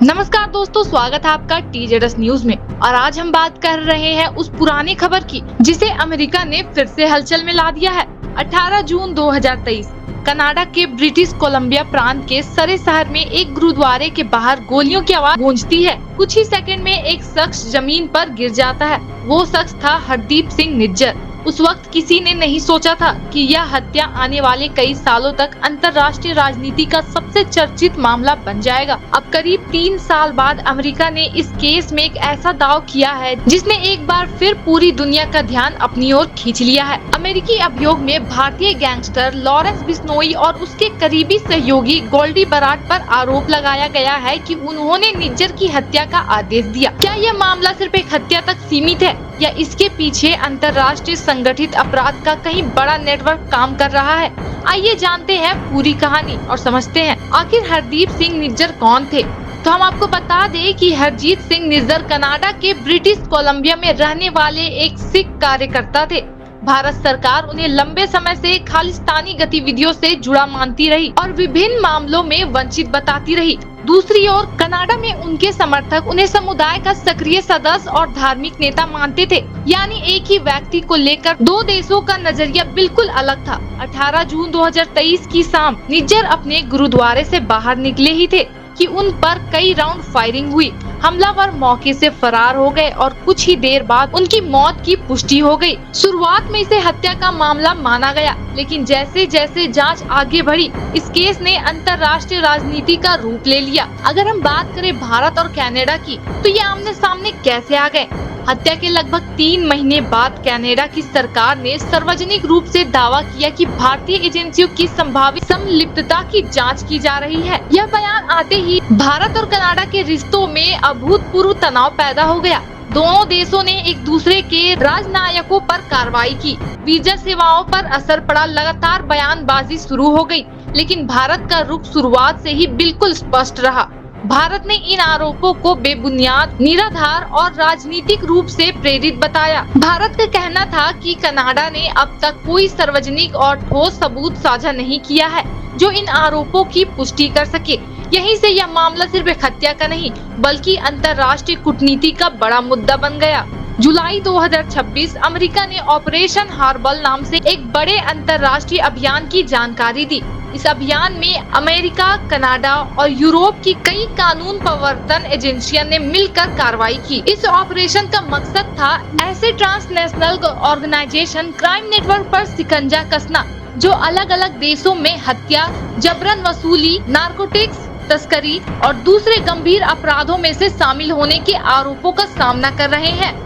नमस्कार दोस्तों, स्वागत है आपका TZS न्यूज में। और आज हम बात कर रहे हैं उस पुरानी खबर की जिसे अमेरिका ने फिर से हलचल में ला दिया है। 18 जून 2023 कनाडा के ब्रिटिश कोलंबिया प्रांत के सरे शहर में एक गुरुद्वारे के बाहर गोलियों की आवाज गूंजती है। कुछ ही सेकंड में एक शख्स जमीन पर गिर जाता है। वो शख्स था हरदीप सिंह निज्जर। उस वक्त किसी ने नहीं सोचा था कि यह हत्या आने वाले कई सालों तक अंतर्राष्ट्रीय राजनीति का सबसे चर्चित मामला बन जाएगा। अब करीब 3 साल बाद अमेरिका ने इस केस में एक ऐसा दाव किया है जिसने एक बार फिर पूरी दुनिया का ध्यान अपनी ओर खींच लिया है। अमेरिकी अभियोग में भारतीय गैंगस्टर लॉरेंस बिश्नोई और उसके करीबी सहयोगी गोल्डी बराड पर आरोप लगाया गया है कि उन्होंने निज्जर की हत्या का आदेश दिया। क्या यह मामला सिर्फ एक हत्या तक सीमित है या इसके पीछे अंतर्राष्ट्रीय संगठित अपराध का कहीं बड़ा नेटवर्क काम कर रहा है? आइए जानते हैं पूरी कहानी और समझते हैं आखिर हरदीप सिंह निज्जर कौन थे। तो हम आपको बता दें कि हरजीत सिंह निज्जर कनाडा के ब्रिटिश कोलंबिया में रहने वाले एक सिख कार्यकर्ता थे। भारत सरकार उन्हें लंबे समय से खालिस्तानी गतिविधियों से जुड़ा मानती रही और विभिन्न मामलों में वंचित बताती रही। दूसरी ओर कनाडा में उनके समर्थक उन्हें समुदाय का सक्रिय सदस्य और धार्मिक नेता मानते थे। यानी एक ही व्यक्ति को लेकर दो देशों का नजरिया बिल्कुल अलग था। 18 जून 2023 की शाम निज्जर अपने गुरुद्वारे से बाहर निकले ही थे कि उन पर कई राउंड फायरिंग हुई। हमलावर मौके से फरार हो गए और कुछ ही देर बाद उनकी मौत की पुष्टि हो गई। शुरुआत में इसे हत्या का मामला माना गया, लेकिन जैसे जैसे जांच आगे बढ़ी इस केस ने अंतर्राष्ट्रीय राजनीति का रूप ले लिया। अगर हम बात करें भारत और कनाडा की, तो ये आमने सामने कैसे आ गए? हत्या के लगभग 3 महीने बाद कनाडा की सरकार ने सार्वजनिक रूप से दावा किया कि भारतीय एजेंसियों की संभावित संलिप्तता की जांच की जा रही है। यह बयान आते ही भारत और कनाडा के रिश्तों में अभूतपूर्व तनाव पैदा हो गया। दोनों देशों ने एक दूसरे के राजनयिकों पर कार्रवाई की। वीजा सेवाओं पर असर पड़ा, लगातार बयानबाजी शुरू हो गई। लेकिन भारत का रुख शुरुआत से ही बिल्कुल स्पष्ट रहा। भारत ने इन आरोपों को बेबुनियाद, निराधार और राजनीतिक रूप से प्रेरित बताया। भारत का कहना था कि कनाडा ने अब तक कोई सार्वजनिक और ठोस सबूत साझा नहीं किया है जो इन आरोपों की पुष्टि कर सके। यहीं से यह मामला सिर्फ एक हत्या का नहीं बल्कि अंतर्राष्ट्रीय कूटनीति का बड़ा मुद्दा बन गया। जुलाई 2026 अमेरिका ने ऑपरेशन हार्बल नाम से एक बड़े अंतर्राष्ट्रीय अभियान की जानकारी दी। इस अभियान में अमेरिका, कनाडा और यूरोप की कई कानून प्रवर्तन एजेंसियों ने मिलकर कार्रवाई की। इस ऑपरेशन का मकसद था ऐसे ट्रांसनेशनल ऑर्गेनाइजेशन क्राइम नेटवर्क पर शिकंजा कसना जो अलग अलग देशों में हत्या, जबरन वसूली, नारकोटिक्स तस्करी और दूसरे गंभीर अपराधों में से शामिल होने के आरोपों का सामना कर रहे हैं।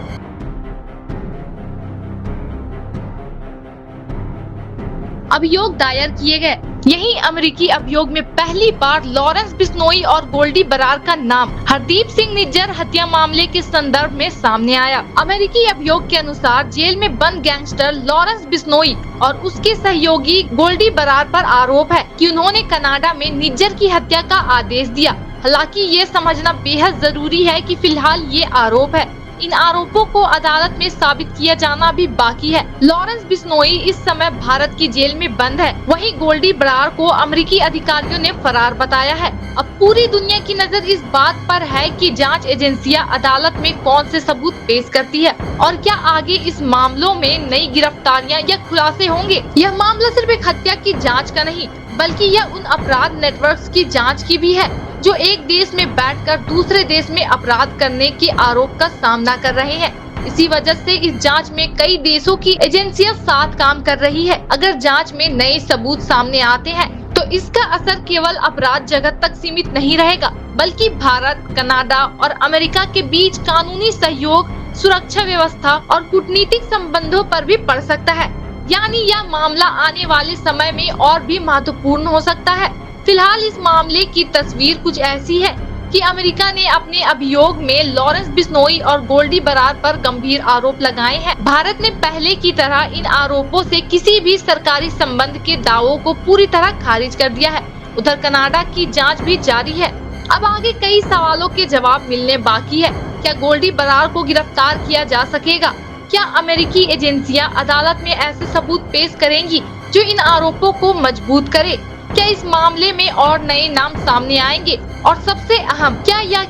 अभियोग दायर किए गए। यही अमेरिकी अभियोग में पहली बार लॉरेंस बिश्नोई और गोल्डी बराड का नाम हरदीप सिंह निज्जर हत्या मामले के संदर्भ में सामने आया। अमेरिकी अभियोग के अनुसार जेल में बंद गैंगस्टर लॉरेंस बिश्नोई और उसके सहयोगी गोल्डी बराड पर आरोप है कि उन्होंने कनाडा में निज्जर की हत्या का आदेश दिया। हालांकि ये समझना बेहद जरूरी है कि फिलहाल ये आरोप है। इन आरोपों को अदालत में साबित किया जाना भी बाकी है। लॉरेंस बिश्नोई इस समय भारत की जेल में बंद है। वहीं गोल्डी बराड को अमेरिकी अधिकारियों ने फरार बताया है। अब पूरी दुनिया की नजर इस बात पर है कि जांच एजेंसियां अदालत में कौन से सबूत पेश करती है और क्या आगे इस मामलों में नई गिरफ्तारियां या खुलासे होंगे। यह मामला सिर्फ एक हत्या की जाँच का नहीं बल्कि यह उन अपराध नेटवर्क्स की जांच की भी है जो एक देश में बैठकर दूसरे देश में अपराध करने के आरोप का सामना कर रहे हैं। इसी वजह से इस जांच में कई देशों की एजेंसियां साथ काम कर रही है। अगर जांच में नए सबूत सामने आते हैं तो इसका असर केवल अपराध जगत तक सीमित नहीं रहेगा बल्कि भारत, कनाडा और अमेरिका के बीच कानूनी सहयोग, सुरक्षा व्यवस्था और कूटनीतिक संबंधों पर भी पड़ सकता है। यानी यह मामला आने वाले समय में और भी महत्वपूर्ण हो सकता है। फिलहाल इस मामले की तस्वीर कुछ ऐसी है कि अमेरिका ने अपने अभियोग में लॉरेंस बिश्नोई और गोल्डी बराड पर गंभीर आरोप लगाए हैं। भारत ने पहले की तरह इन आरोपों से किसी भी सरकारी संबंध के दावों को पूरी तरह खारिज कर दिया है। उधर कनाडा की जांच भी जारी है। अब आगे कई सवालों के जवाब मिलने बाकी है। क्या गोल्डी बराड को गिरफ्तार किया जा सकेगा? क्या अमेरिकी एजेंसियां अदालत में ऐसे सबूत पेश करेंगी जो इन आरोपों को मजबूत करे? क्या इस मामले में और नए नाम सामने आएंगे? और सबसे अहम, क्या यह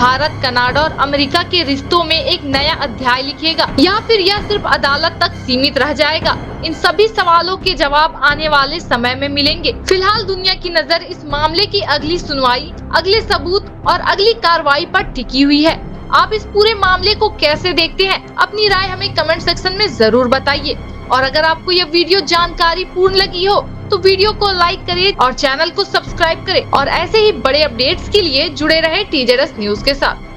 भारत, कनाडा और अमेरिका के रिश्तों में एक नया अध्याय लिखेगा या फिर यह सिर्फ अदालत तक सीमित रह जाएगा? इन सभी सवालों के जवाब आने वाले समय में मिलेंगे। फिलहाल दुनिया की नजर इस मामले की अगली सुनवाई, अगले सबूत और अगली कार्रवाई पर टिकी हुई है। आप इस पूरे मामले को कैसे देखते हैं? अपनी राय हमें कमेंट सेक्शन में जरूर बताइए। और अगर आपको यह वीडियो जानकारी पूर्ण लगी हो तो वीडियो को लाइक करें और चैनल को सब्सक्राइब करें और ऐसे ही बड़े अपडेट्स के लिए जुड़े रहे TZS न्यूज के साथ।